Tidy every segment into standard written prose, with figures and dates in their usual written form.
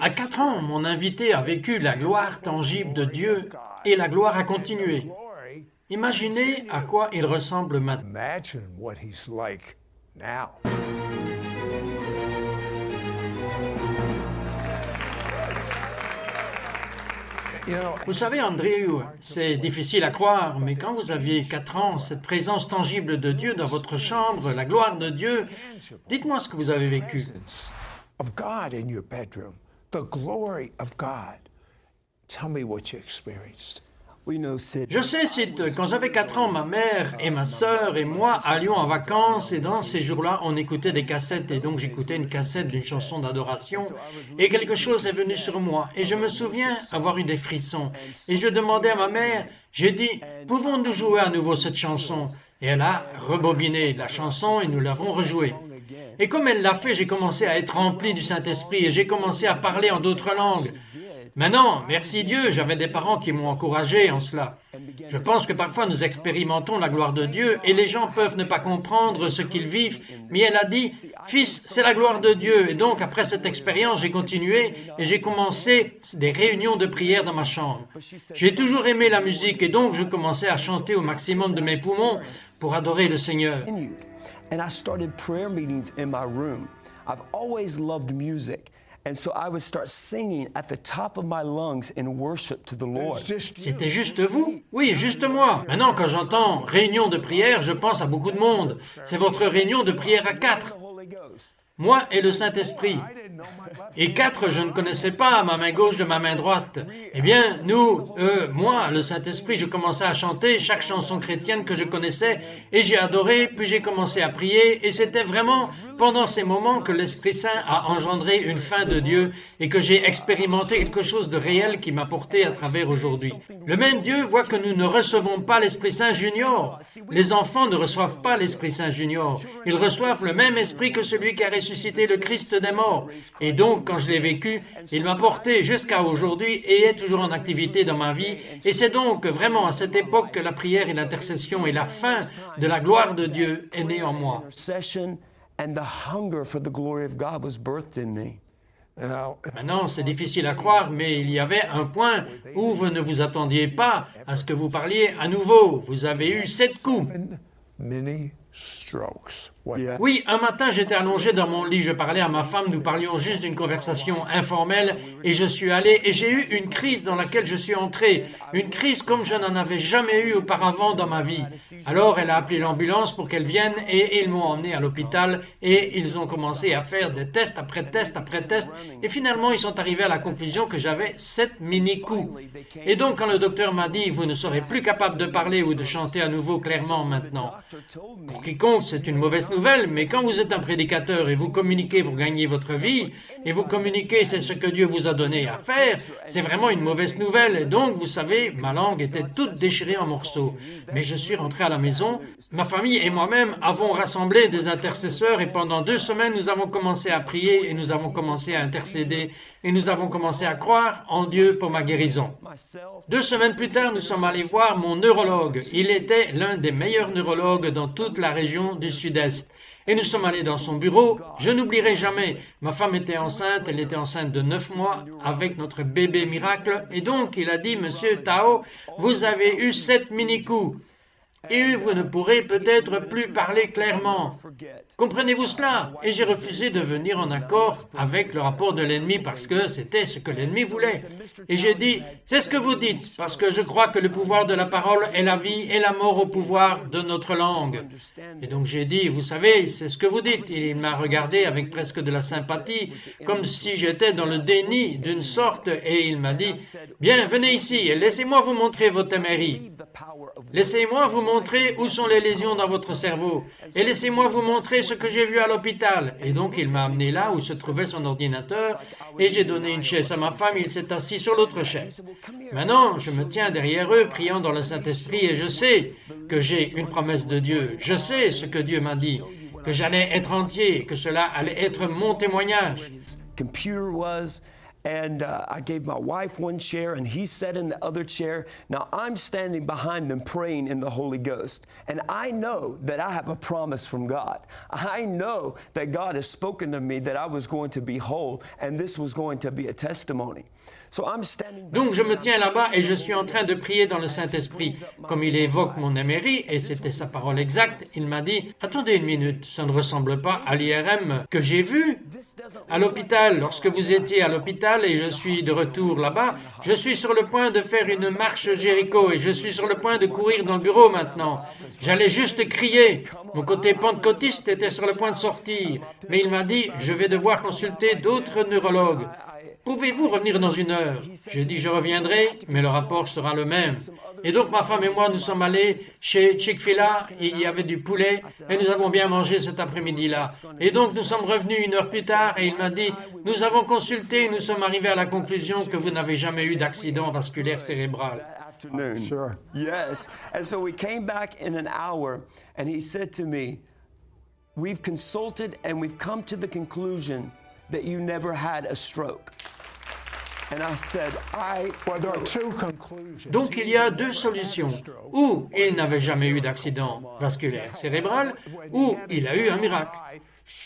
À 4 ans, mon invité a vécu la gloire tangible de Dieu et la gloire a continué. Imaginez à quoi il ressemble maintenant. Vous savez, Andrew, c'est difficile à croire, mais quand vous aviez 4 ans, cette présence tangible de Dieu dans votre chambre, la gloire de Dieu, dites-moi ce que vous avez vécu. Of God in your bedroom, the glory of God. Tell me what you experienced. Je sais, Sid, quand j'avais 4 ans, ma mère et ma sœur et moi allions en vacances et dans ces jours-là, on écoutait des cassettes et donc j'écoutais une cassette d'une chanson d'adoration et quelque chose est venu sur moi et je me souviens avoir eu des frissons et je demandais à ma mère, j'ai dit, pouvons-nous jouer à nouveau cette chanson? Et elle a rebobiné la chanson et nous l'avons rejouée. Et comme elle l'a fait, j'ai commencé à être rempli du Saint-Esprit et j'ai commencé à parler en d'autres langues. Maintenant, merci Dieu, j'avais des parents qui m'ont encouragé en cela. Je pense que parfois nous expérimentons la gloire de Dieu et les gens peuvent ne pas comprendre ce qu'ils vivent, mais elle a dit, « Fils, c'est la gloire de Dieu. » Et donc, après cette expérience, j'ai continué et j'ai commencé des réunions de prière dans ma chambre. J'ai toujours aimé la musique et donc je commençais à chanter au maximum de mes poumons pour adorer le Seigneur. And I started prayer meetings in my room. I've always loved music. And so I would start singing at the top of my lungs in worship to the Lord. C'était juste vous? Oui, juste moi. Maintenant, quand j'entends réunion de prière, je pense à beaucoup de monde. C'est votre réunion de prière à 4. Moi et le Saint-Esprit. Et 4, je ne connaissais pas ma main gauche de ma main droite. Eh bien, moi, le Saint-Esprit, je commençais à chanter chaque chanson chrétienne que je connaissais et j'ai adoré, puis j'ai commencé à prier et c'était vraiment pendant ces moments que l'Esprit Saint a engendré une fin de Dieu et que j'ai expérimenté quelque chose de réel qui m'a porté à travers aujourd'hui. Le même Dieu voit que nous ne recevons pas l'Esprit Saint junior. Les enfants ne reçoivent pas l'Esprit Saint junior. Ils reçoivent le même Esprit que celui qui a ressuscité le Christ des morts. Et donc, quand je l'ai vécu, il m'a porté jusqu'à aujourd'hui et est toujours en activité dans ma vie. Et c'est donc vraiment à cette époque que la prière et l'intercession et la fin de la gloire de Dieu est née en moi. Maintenant, c'est difficile à croire, mais il y avait un point où vous ne vous attendiez pas à ce que vous parliez à nouveau. Vous avez eu 7 coups. Oui, un matin, j'étais allongé dans mon lit, je parlais à ma femme, nous parlions juste d'une conversation informelle et je suis allé et j'ai eu une crise dans laquelle je suis entré, une crise comme je n'en avais jamais eu auparavant dans ma vie. Alors, elle a appelé l'ambulance pour qu'elle vienne et ils m'ont emmené à l'hôpital et ils ont commencé à faire des tests après tests après tests et finalement, ils sont arrivés à la conclusion que j'avais 7 mini-coups. Et donc, quand le docteur m'a dit, vous ne serez plus capable de parler ou de chanter à nouveau clairement maintenant. Pour quiconque, c'est une mauvaise nouvelle, mais quand vous êtes un prédicateur et vous communiquez pour gagner votre vie, et vous communiquez, c'est ce que Dieu vous a donné à faire, c'est vraiment une mauvaise nouvelle. Et donc, vous savez, ma langue était toute déchirée en morceaux. Mais je suis rentré à la maison, ma famille et moi-même avons rassemblé des intercesseurs et pendant 2 semaines, nous avons commencé à prier et nous avons commencé à intercéder et nous avons commencé à croire en Dieu pour ma guérison. 2 semaines plus tard, nous sommes allés voir mon neurologue. Il était l'un des meilleurs neurologues dans toute la région du Sud-Est. Et nous sommes allés dans son bureau. Je n'oublierai jamais, ma femme était enceinte, elle était enceinte de 9 mois avec notre bébé miracle. Et donc, il a dit, Monsieur Tao, vous avez eu 7 mini-coups. Et vous ne pourrez peut-être plus parler clairement. Comprenez-vous cela? Et j'ai refusé de venir en accord avec le rapport de l'ennemi parce que c'était ce que l'ennemi voulait. Et j'ai dit, c'est ce que vous dites, parce que je crois que le pouvoir de la parole est la vie et la mort au pouvoir de notre langue. Et donc j'ai dit, vous savez, c'est ce que vous dites. Et il m'a regardé avec presque de la sympathie, comme si j'étais dans le déni d'une sorte, et il m'a dit, bien, venez ici et laissez-moi vous montrer votre MRI. Laissez-moi vous montrer où sont les lésions dans votre cerveau. Et laissez-moi vous montrer ce que j'ai vu à l'hôpital. Et donc, il m'a amené là où se trouvait son ordinateur et j'ai donné une chaise à ma femme et il s'est assis sur l'autre chaise. Maintenant, je me tiens derrière eux, priant dans le Saint-Esprit et je sais que j'ai une promesse de Dieu. Je sais ce que Dieu m'a dit, que j'allais être entier, que cela allait être mon témoignage. And I gave my wife one chair, and he sat in the other chair. Now I'm standing behind them praying in the Holy Ghost. And I know that I have a promise from God. I know that God has spoken to me that I was going to be whole, and this was going to be a testimony. So I'm standing Donc je me tiens là-bas et je suis en train de prier dans le Saint-Esprit. Comme il évoque mon émérite, et c'était sa parole exacte, il m'a dit « Attendez une minute, ça ne ressemble pas à l'IRM que j'ai vu à l'hôpital. Lorsque vous étiez à l'hôpital et je suis de retour là-bas, je suis sur le point de faire une marche Jéricho et je suis sur le point de courir dans le bureau maintenant. J'allais juste crier. Mon côté pentecôtiste était sur le point de sortir. Mais il m'a dit « Je vais devoir consulter d'autres neurologues. Pouvez-vous revenir dans une heure ?» J'ai dit « Je reviendrai, mais le rapport sera le même. » Et donc ma femme et moi, nous sommes allés chez Chick-fil-A, il y avait du poulet, et nous avons bien mangé cet après-midi-là. Et donc nous sommes revenus une heure plus tard, et il m'a dit « Nous avons consulté, et nous sommes arrivés à la conclusion que vous n'avez jamais eu d'accident vasculaire cérébral. » afternoon. Sure. Yes. And so we came back in an hour, and he said to me, "We've consulted and we've come to the conclusion that you never had a stroke." And I said, Well, there are two conclusions. Donc il y a deux solutions. Ou il n'avait jamais eu d'accident vasculaire cérébral, ou il a eu un miracle.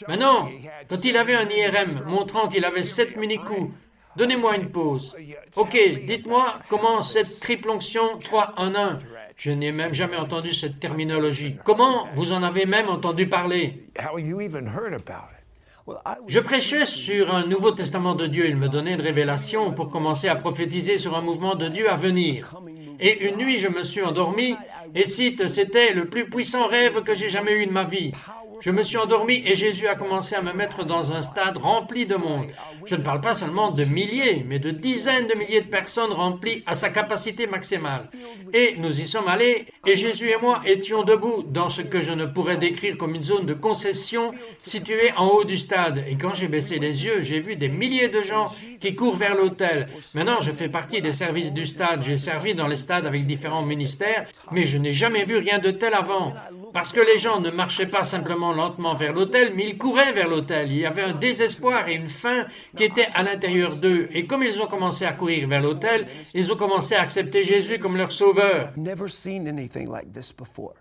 Maintenant, quand il avait un IRM montrant qu'il avait 7 mini-coups, donnez-moi une pause. Ok, dites-moi comment cette triple onction 3 en 1. Je n'ai même jamais entendu cette terminologie. Comment vous en avez même entendu parler? How you even heard about it? well, I Je was prêchais sur un Nouveau Testament de Dieu. Il me donnait une révélation pour commencer à prophétiser sur un mouvement de Dieu à venir. Et une nuit, je me suis endormi et cite, c'était le plus puissant rêve que j'ai jamais eu de ma vie. Je me suis endormi et Jésus a commencé à me mettre dans un stade rempli de monde. Je ne parle pas seulement de milliers, mais de dizaines de milliers de personnes remplies à sa capacité maximale. Et nous y sommes allés, et Jésus et moi étions debout dans ce que je ne pourrais décrire comme une zone de concession située en haut du stade. Et quand j'ai baissé les yeux, j'ai vu des milliers de gens qui courent vers l'autel. Maintenant, je fais partie des services du stade. J'ai servi dans les stades avec différents ministères, mais je n'ai jamais vu rien de tel avant. Parce que les gens ne marchaient pas simplement lentement vers l'autel, mais ils couraient vers l'autel. Il y avait un désespoir et une faim qui étaient à l'intérieur d'eux. Et comme ils ont commencé à courir vers l'autel, ils ont commencé à accepter Jésus comme leur sauveur. never seen anything like this before,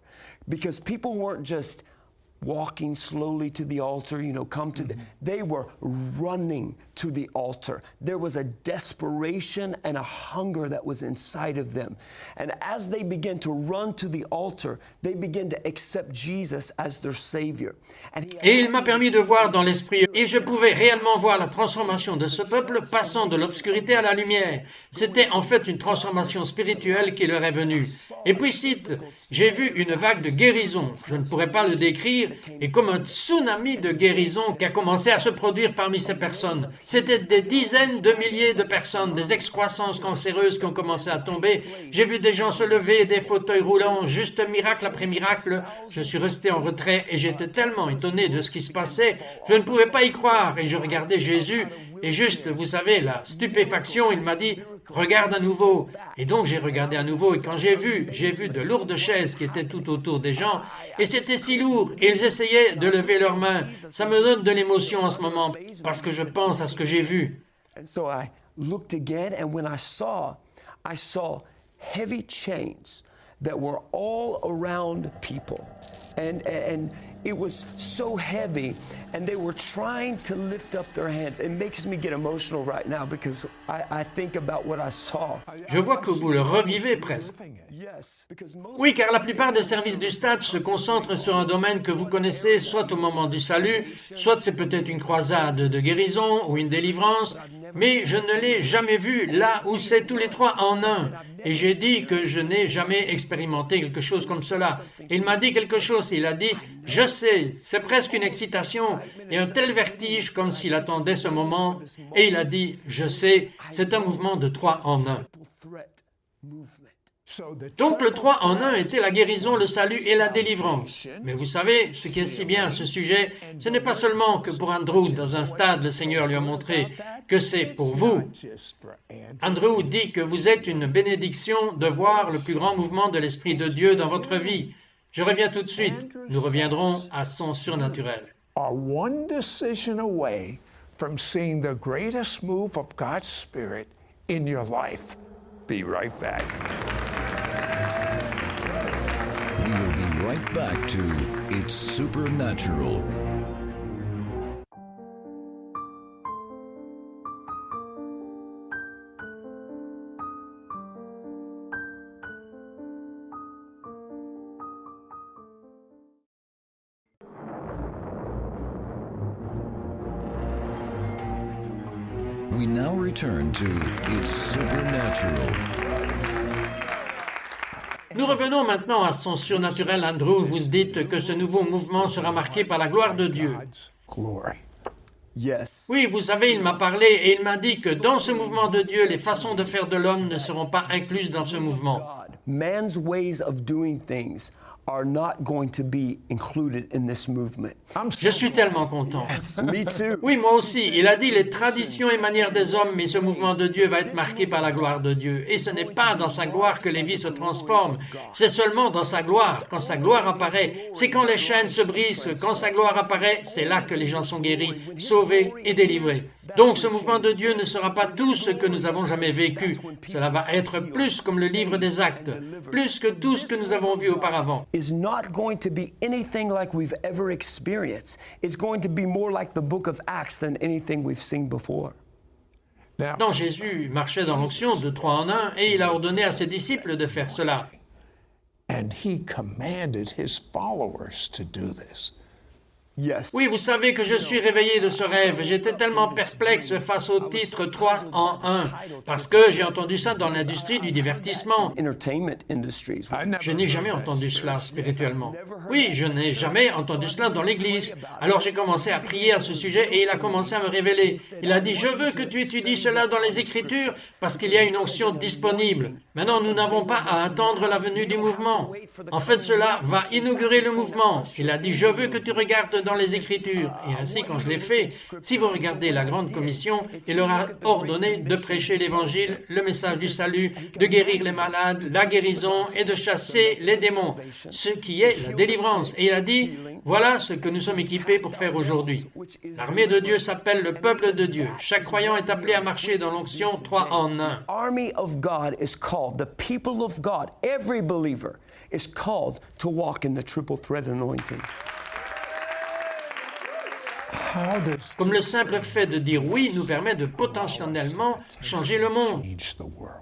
because people weren't just walking slowly to the altar, come to the, they were running to the altar. There was a desperation and a hunger that was inside of them. And as they began to run to the altar, they began to accept Jesus as their Savior. Et il m'a permis de voir dans l'esprit, et je pouvais réellement voir la transformation de ce peuple passant de l'obscurité à la lumière. C'était en fait une transformation spirituelle qui leur est venue. Et puis cite, j'ai vu une vague de guérison. Je ne pourrais pas le décrire, et comme un tsunami de guérison qui a commencé à se produire parmi ces personnes. C'était des dizaines de milliers de personnes, des excroissances cancéreuses qui ont commencé à tomber. J'ai vu des gens se lever, des fauteuils roulants, juste miracle après miracle. Je suis resté en retrait et j'étais tellement étonné de ce qui se passait, je ne pouvais pas y croire. Et je regardais Jésus et juste, vous savez, la stupéfaction, il m'a dit, regarde à nouveau. Et donc j'ai regardé à nouveau et quand j'ai vu de lourdes chaises qui étaient tout autour des gens et c'était si lourd et ils essayaient de lever leurs mains. Ça me donne de l'émotion en ce moment parce que je pense à ce que j'ai vu. And so I looked again, and when I saw heavy chains that were all around people. And it was so heavy, and they were trying to lift up their hands. It makes me get emotional right now because I think about what I saw. Je vois que vous le revivez presque. Yes, because most Oui, car la plupart des services du stade se concentrent sur un domaine que vous connaissez, soit au moment du salut, soit c'est peut-être une croisade de guérison ou une délivrance, mais je ne l'ai jamais vu là où c'est tous les trois en un. Et j'ai dit que je n'ai jamais expérimenté quelque chose comme cela. Il m'a dit quelque chose, il a dit « Je sais, c'est presque une excitation et un tel vertige comme s'il attendait ce moment. » Et il a dit « Je sais, c'est un mouvement de 3 en 1. threat movement. Donc le 3 en 1 était la guérison, le salut et la délivrance. Mais vous savez, ce qui est si bien à ce sujet, ce n'est pas seulement que pour Andrew, dans un stade, le Seigneur lui a montré que c'est pour vous. Andrew dit que vous êtes une bénédiction de voir le plus grand mouvement de l'Esprit de Dieu dans votre vie. Je reviens tout de suite. Nous reviendrons à son surnaturel. Are one decision away from seeing the greatest move of God's Spirit in your life. Be right back. We will be right back to It's Supernatural. We now return to It's Supernatural. Nous revenons maintenant à son surnaturel, Andrew. Vous dites que ce nouveau mouvement sera marqué par la gloire de Dieu. God's glory. Yes. Oui, vous savez, il m'a parlé et il m'a dit que dans ce mouvement de Dieu, les façons de faire de l'homme ne seront pas incluses dans ce mouvement. God, man's ways of doing things are not going to be included in this movement. Je suis tellement content. Me too. Oui, moi aussi. Il a dit les traditions et manières des hommes, mais ce mouvement de Dieu va être marqué par la gloire de Dieu. Et ce n'est pas dans sa gloire que les vies se transforment. C'est seulement dans sa gloire. Quand sa gloire apparaît, c'est quand les chaînes se brisent. Quand sa gloire apparaît, c'est là que les gens sont guéris, sauvés et délivrés. Donc ce mouvement de Dieu ne sera pas tout ce que nous avons jamais vécu. Cela va être plus comme le livre des Actes, plus que tout ce que nous avons vu auparavant. Is not going to be anything like we've ever experienced. It's going to be more like the book of Acts than anything we've seen before. Now, Quand Jésus marchait dans l'onction de 3 en 1 et il a ordonné à ses disciples de faire cela. and he commanded his followers to do this. Yes. Oui, vous savez que je suis réveillé de ce rêve. J'étais tellement perplexe face au titre 3 en 1, parce que j'ai entendu ça dans l'industrie du divertissement. Entertainment industries. Je n'ai jamais entendu cela spirituellement. Oui, je n'ai jamais entendu cela dans l'Église. Alors j'ai commencé à prier à ce sujet et il a commencé à me révéler. Il a dit, je veux que tu étudies cela dans les Écritures parce qu'il y a une onction disponible. Maintenant, nous n'avons pas à attendre la venue du mouvement. En fait, cela va inaugurer le mouvement. Il a dit, je veux que tu regardes dans les Écritures. Et ainsi, quand je l'ai fait, si vous regardez la Grande Commission, il leur a ordonné de prêcher l'Évangile, le message du salut, de guérir les malades, la guérison et de chasser les démons, ce qui est la délivrance. Et il a dit, voilà ce que nous sommes équipés pour faire aujourd'hui. L'armée de Dieu s'appelle le peuple de Dieu. Chaque croyant est appelé à marcher dans l'onction 3 en 1. Army of God is called, the people of God, every believer is called to walk in the triple threat anointing. How does Comme le simple fait de dire oui nous permet de potentiellement changer le monde. change the world?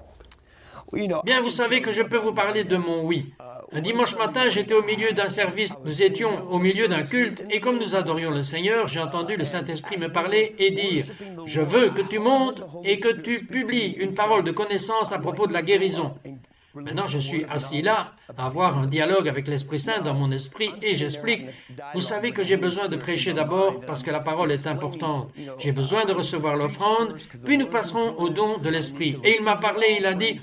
You know, Bien, vous savez que je peux vous parler de mon oui. Un dimanche matin, j'étais au milieu d'un service. Nous étions au milieu d'un culte et comme nous adorions le Seigneur, j'ai entendu le Saint-Esprit me parler et dire « Je veux que tu montes et que tu publies une parole de connaissance à propos de la guérison. » Maintenant, je suis assis là, à avoir un dialogue avec l'Esprit Saint dans mon esprit, et j'explique, vous savez que j'ai besoin de prêcher d'abord parce que la parole est importante. J'ai besoin de recevoir l'offrande, puis nous passerons au don de l'Esprit. Et il m'a parlé, il a dit,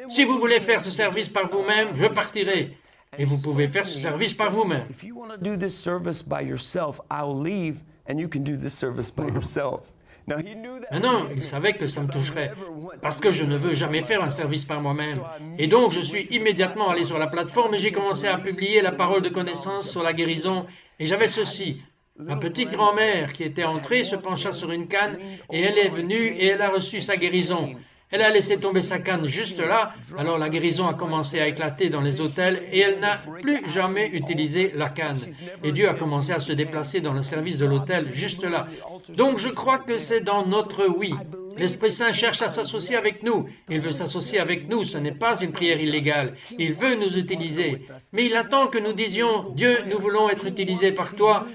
si vous voulez faire ce service par vous-même, je partirai. Et vous pouvez faire ce service par vous-même. if you want to do this service by yourself, I'll leave and you can do this service by yourself. Now he knew that. Maintenant, il savait que ça me toucherait, parce que je ne veux jamais faire un service par moi-même. Et donc, je suis immédiatement allé sur la plateforme et j'ai commencé à publier la parole de connaissance sur la guérison. Et j'avais ceci. Ma petite grand-mère qui était entrée se pencha sur une canne et elle est venue et elle a reçu sa guérison. Elle a laissé tomber sa canne juste là, alors la guérison a commencé à éclater dans les hôtels et elle n'a plus jamais utilisé la canne. Et Dieu a commencé à se déplacer dans le service de l'hôtel juste là. Donc je crois que c'est dans notre oui. L'Esprit Saint cherche à s'associer avec nous. Il veut s'associer avec nous. Ce n'est pas une prière illégale. Il veut nous utiliser. Mais il attend que nous disions, Dieu, nous voulons être utilisés par toi.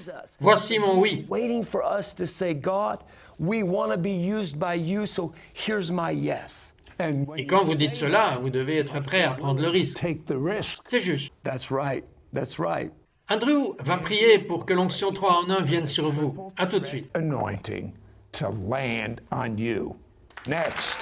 Voici mon oui. Waiting for us to say, God, we want to be used by you, so here's my yes. And when Et you quand vous dites cela, vous devez être prêt à prendre le risque. take the risk, C'est juste. That's right. That's right. Andrew va prier pour que l'onction 3 en 1 vienne sur vous. À tout de suite. anointing to land on you. Next.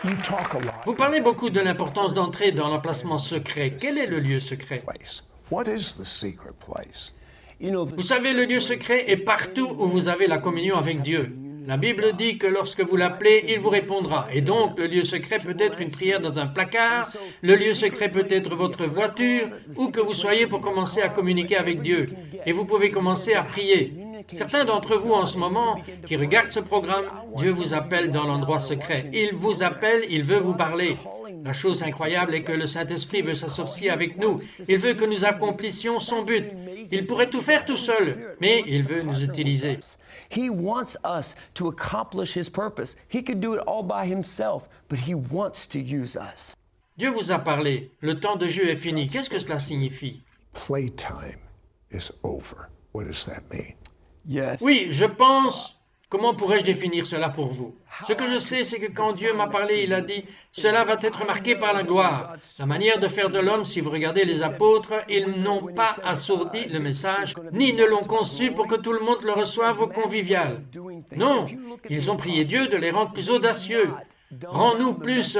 You talk a Vous lot parlez beaucoup de l'importance d'entrer dans l'emplacement secret. Quel est le lieu secret? place. What is the secret place? You know, Vous savez, le lieu secret est partout où vous avez la communion avec Dieu. La Bible dit que lorsque vous l'appelez, il vous répondra. Et donc, le lieu secret peut être une prière dans un placard, le lieu secret peut être votre voiture, où que vous soyez pour commencer à communiquer avec Dieu. Et vous pouvez commencer à prier. Certains d'entre vous en ce moment qui regardent ce programme, Dieu vous appelle dans l'endroit secret. Il vous appelle, il veut vous parler. La chose incroyable est que le Saint-Esprit veut s'associer avec nous. Il veut que nous accomplissions son but. Il pourrait tout faire tout seul, mais il veut nous utiliser. He wants us to accomplish his purpose. He could do it all by himself, but he wants to use us. Dieu vous a parlé. Le temps de jeu est fini. Qu'est-ce que cela signifie? Playtime is over. What does that mean? Yes. Oui, je pense... Comment pourrais-je définir cela pour vous? Ce que je sais, c'est que quand Dieu m'a parlé, il a dit « Cela va être marqué par la gloire ». La manière de faire de l'homme, si vous regardez les apôtres, ils n'ont pas assourdi le message, ni ne l'ont conçu pour que tout le monde le reçoive au convivial. Non, ils ont prié Dieu de les rendre plus audacieux. Rends-nous plus...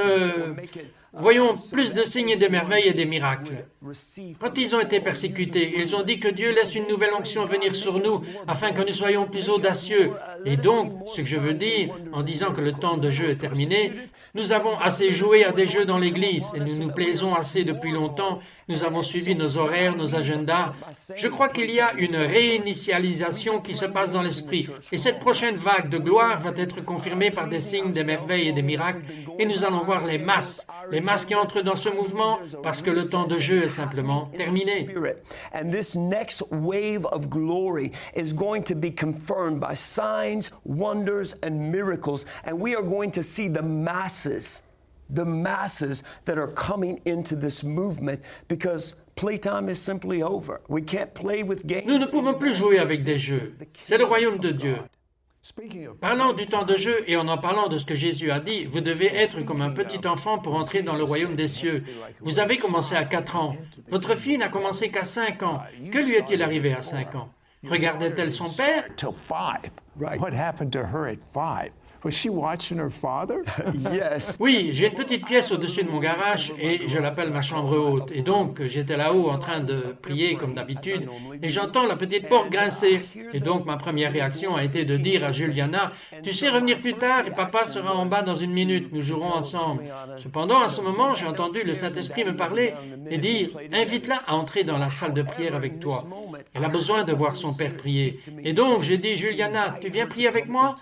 Voyons plus de signes et des merveilles et des miracles. Quand ils ont été persécutés, ils ont dit que Dieu laisse une nouvelle onction venir sur nous afin que nous soyons plus audacieux. Et donc, ce que je veux dire, en disant que le temps de jeu est terminé, nous avons assez joué à des jeux dans l'Église et nous nous plaisons assez depuis longtemps. Nous avons suivi nos horaires, nos agendas. Je crois qu'il y a une réinitialisation qui se passe dans l'esprit. Et cette prochaine vague de gloire va être confirmée par des signes, des merveilles et des miracles. Et nous allons voir les masses qui entrent dans ce mouvement parce que le temps de jeu est simplement terminé. And this next wave of glory is going to be confirmed by signs, wonders, and miracles. And we are going to see the masses that are coming into this movement because playtime is simply over. We can't play with games. Nous ne pouvons plus jouer avec des jeux. C'est le royaume de Dieu. Parlant du temps de jeu et en parlant de ce que Jésus a dit, vous devez être comme un petit enfant pour entrer dans le royaume des cieux. Vous avez commencé à 4 ans. Votre fille n'a commencé qu'à 5 ans. Que lui est-il arrivé à 5 ans? Regardait-elle son père? Till 5. What happened to her at 5? Was she watching her father? Yes. Oui, j'ai une petite pièce au-dessus de mon garage et je l'appelle ma chambre haute. Et donc, j'étais là-haut en train de prier comme d'habitude et j'entends la petite porte grincer. Et donc, ma première réaction a été de dire à Juliana, « Tu sais revenir plus tard et papa sera en bas dans une minute, nous jouerons ensemble. » Cependant, à ce moment, j'ai entendu le Saint-Esprit me parler et dire, « Invite-la à entrer dans la salle de prière avec toi. Elle a besoin de voir son père prier. » Et donc, j'ai dit, « Juliana, tu viens prier avec moi? »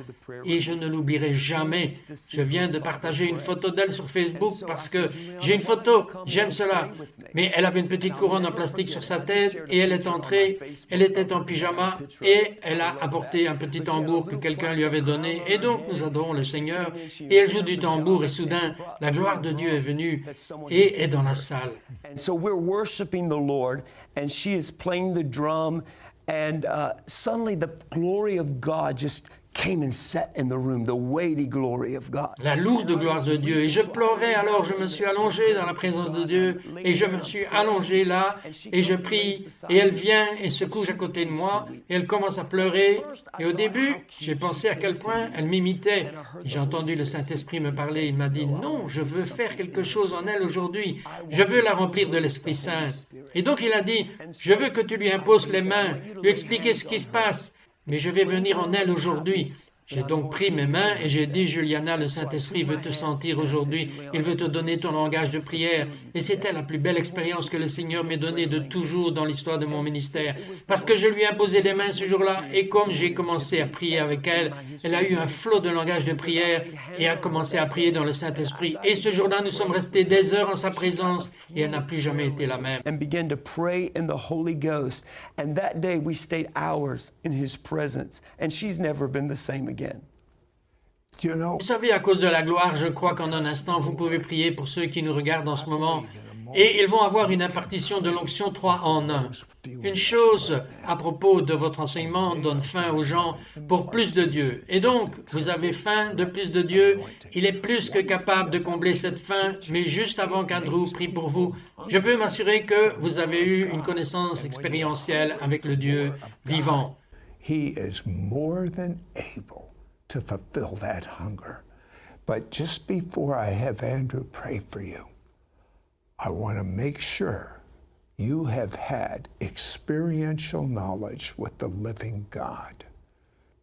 Et je ne l'oublierai jamais. Je viens de partager une photo d'elle sur Facebook parce que j'ai une photo, j'aime cela. Mais elle avait une petite couronne en plastique sur sa tête et elle est entrée, elle était en pyjama et elle a apporté un petit tambour que quelqu'un lui avait donné. Et donc nous adorons le Seigneur et elle joue du tambour et soudain la gloire de Dieu est venue et est dans la salle. And so we're worshiping the Lord and she is playing the drum and suddenly the glory of God just came and sat in the room, the weighty glory of God. La lourde gloire de Dieu. Et je pleurais, alors je me suis allongé dans la présence de Dieu et je me suis allongé là et je prie et elle vient et se couche à côté de moi et elle commence à pleurer. Et au début, j'ai pensé à quel point elle m'imitait. J'ai entendu le Saint-Esprit me parler. Il m'a dit, non, je veux faire quelque chose en elle aujourd'hui. Je veux la remplir de l'Esprit Saint. Et donc il a dit, je veux que tu lui imposes les mains, lui expliquer ce qui se passe. Mais je vais venir en elle aujourd'hui. J'ai donc pris mes mains et j'ai dit, Juliana, le Saint-Esprit veut te sentir aujourd'hui. Il veut te donner ton langage de prière. Et c'était la plus belle expérience que le Seigneur m'ait donnée de toujours dans l'histoire de mon ministère. Parce que je lui ai imposé les mains ce jour-là et comme j'ai commencé à prier avec elle, elle a eu un flot de langage de prière et a commencé à prier dans le Saint-Esprit. Et ce jour-là, nous sommes restés des heures en sa présence et elle n'a plus jamais été la même. And began to pray in the Holy Ghost. And that day we stayed hours in His presence. And she's never been the same again. You know, Vous savez, à cause de la gloire, je crois qu'en un instant, vous pouvez prier pour ceux qui nous regardent en ce moment. Et ils vont avoir une impartition de l'onction 3 en 1. Une chose à propos de votre enseignement donne faim aux gens pour plus de Dieu. Et donc, vous avez faim de plus de Dieu. Il est plus que capable de combler cette faim. Mais juste avant qu'Andrew prie pour vous, je veux m'assurer que vous avez eu une connaissance expérientielle avec le Dieu vivant. He is more than able to fulfill that hunger But just before I have Andrew pray for you, I want to make sure you have had experiential knowledge with the living God.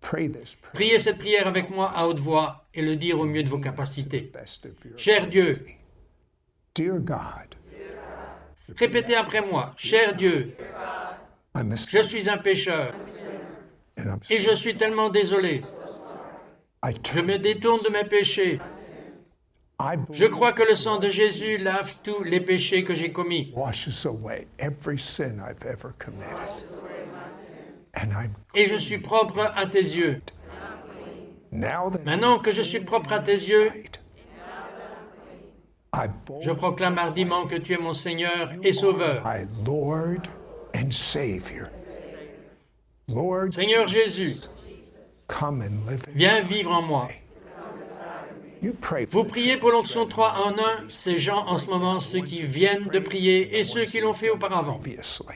Pray this prayer. Priez cette prière avec moi à haute voix et le dire au mieux de vos capacités. Best of your Cher Dieu, ability. Dear God, répétez après moi. Cher Dieu, I'm a je suis un pécheur and I'm et je suis tellement désolé. I Je me détourne de mes péchés. Je crois que le sang de Jésus lave tous les péchés que j'ai commis. washes away every sin I've ever committed. And I'm Et je suis propre à tes yeux. now that Maintenant que je suis propre à tes yeux, I je proclame ardemment que tu es mon Seigneur et Sauveur. my Lord and Savior. Lord, Seigneur Jésus, come and live in viens vivre en moi. You pray for Vous priez pour l'onction 3 en 1, ces gens en ce moment, ceux qui viennent de prier et ceux qui l'ont fait auparavant. previously.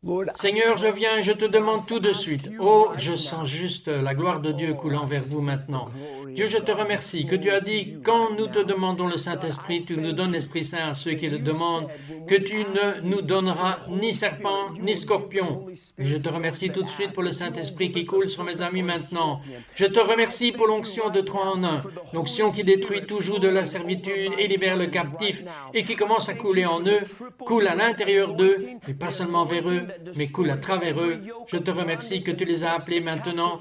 Lord, Seigneur, je viens et je te demande tout de suite. Oh, je sens juste la gloire de Dieu coulant vers vous maintenant. Dieu, je te remercie que tu as dit, quand nous te demandons le Saint-Esprit, tu nous donnes l'Esprit Saint à ceux qui le demandent, que tu ne nous donneras ni serpent, ni scorpion. Et je te remercie tout de suite pour le Saint-Esprit qui coule sur mes amis maintenant. Je te remercie pour l'onction de 3 en 1, l'onction qui détruit tout joug de la servitude et libère le captif, et qui commence à couler en eux, coule à l'intérieur d'eux, et pas seulement vers eux, mais coule à travers eux. Je te remercie que tu les as appelés maintenant.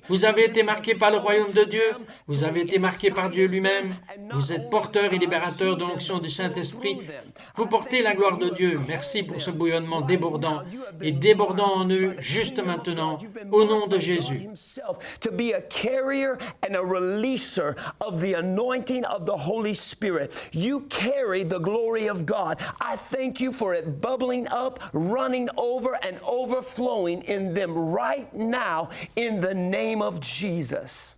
Vous avez été marqués par le royaume de Dieu. Vous avez été marqués par Dieu lui-même. Vous êtes porteurs et libérateurs de l'onction du Saint-Esprit. Vous portez la gloire de Dieu. Merci pour ce bouillonnement débordant et débordant en eux juste maintenant, au nom de Jésus. to be a carrier and a releaser of the anointing of the Holy Spirit. You carry the glory of God. I thank you for it bubbling up, running over, and overflowing in them right now in the name of Jesus.